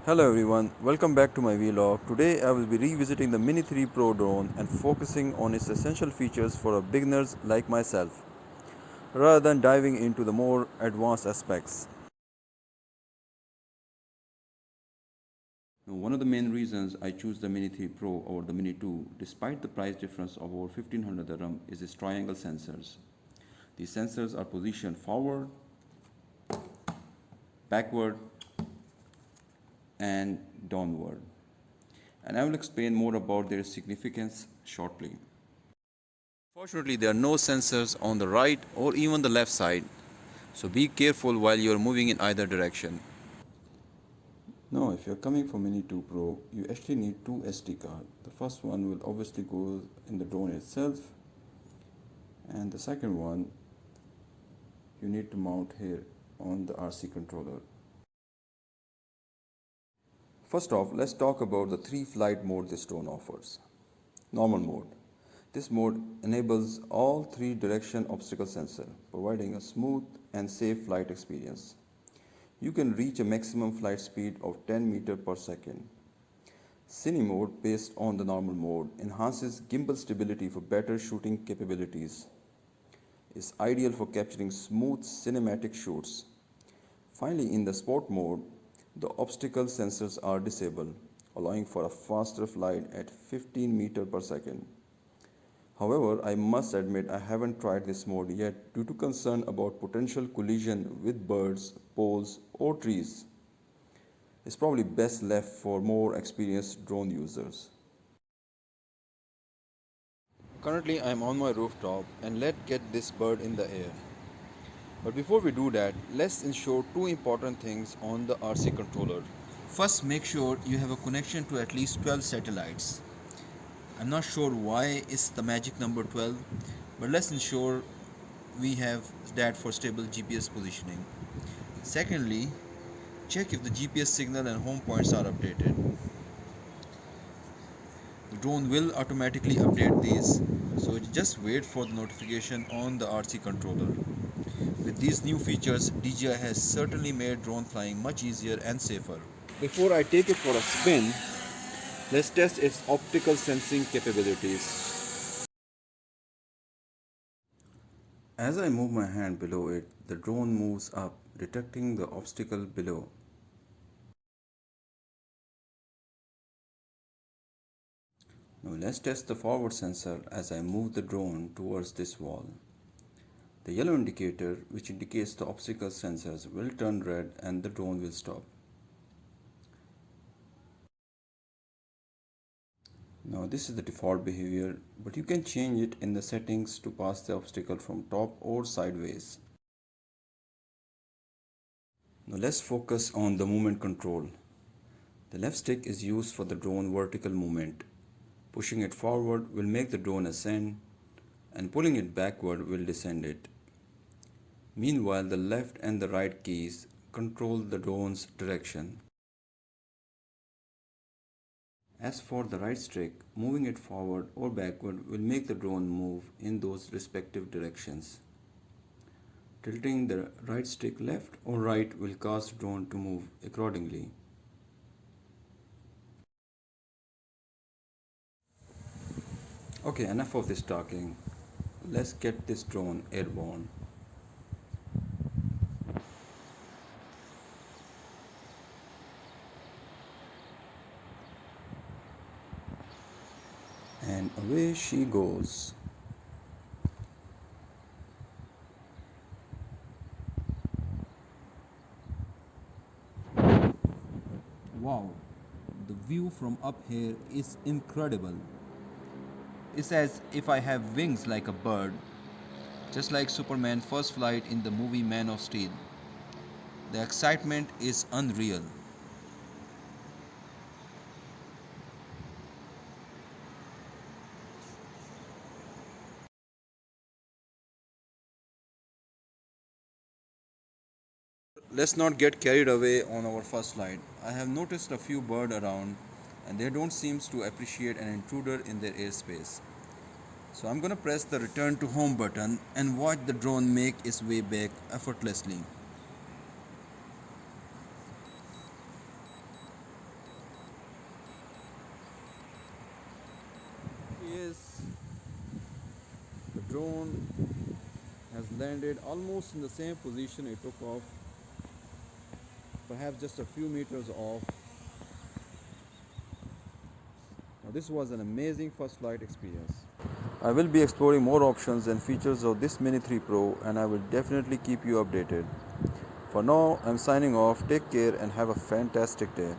Hello everyone, welcome back to my vlog. Today I will be revisiting the Mini 3 Pro drone and focusing on its essential features for beginners like myself, rather than diving into the more advanced aspects. Now, one of the main reasons I choose the Mini 3 Pro over the Mini 2, despite the price difference of over 1500 dirham, is its triangle sensors. These sensors are positioned forward, backward, and downward, and I will explain more about their significance shortly. Fortunately, there are no sensors on the right or even the left side, so be careful while you are moving in either direction. Now, if you're coming from Mini 2 Pro, you actually need two SD cards. The first one will obviously go in the drone itself, and the second one you need to mount here on the RC controller. First off, let's talk about the three flight mode this drone offers. Normal mode. This mode enables all three direction obstacle sensor, providing a smooth and safe flight experience. You can reach a maximum flight speed of 10 meters per second. Cine mode, based on the normal mode, enhances gimbal stability for better shooting capabilities. Is ideal for capturing smooth cinematic shoots. Finally, in the sport mode, the obstacle sensors are disabled, allowing for a faster flight at 15 meters per second. However, I must admit I haven't tried this mode yet due to concern about potential collision with birds, poles, or trees. It's probably best left for more experienced drone users. Currently, I am on my rooftop and let's get this bird in the air. But before we do that, let's ensure two important things on the RC controller. First, make sure you have a connection to at least 12 satellites. I'm not sure why it's the magic number 12, but let's ensure we have that for stable GPS positioning. Secondly, check if the GPS signal and home points are updated. The drone will automatically update these, so just wait for the notification on the RC controller. With these new features, DJI has certainly made drone flying much easier and safer. Before I take it for a spin, let's test its optical sensing capabilities. As I move my hand below it, the drone moves up, detecting the obstacle below. Now let's test the forward sensor as I move the drone towards this wall. The yellow indicator, which indicates the obstacle sensors, will turn red and the drone will stop. Now this is the default behavior, but you can change it in the settings to pass the obstacle from top or sideways. Now let's focus on the movement control. The left stick is used for the drone vertical movement. Pushing it forward will make the drone ascend, and pulling it backward will descend it. Meanwhile, the left and the right keys control the drone's direction. As for the right stick, moving it forward or backward will make the drone move in those respective directions. Tilting the right stick left or right will cause the drone to move accordingly. Okay, enough of this talking. Let's get this drone airborne. And away she goes. Wow, the view from up here is incredible. It's as if I have wings like a bird, just like Superman's first flight in the movie Man of Steel. The excitement is unreal. Let's not get carried away on our first flight. I have noticed a few birds around and they don't seem to appreciate an intruder in their airspace. So I'm gonna press the return to home button and watch the drone make its way back effortlessly. drone has landed almost in the same position it took off, perhaps just a few meters off. Now, this was an amazing first flight experience. I will be exploring more options and features of this Mini 3 Pro, and I will definitely keep you updated. For now, I'm signing off. Take care and have a fantastic day.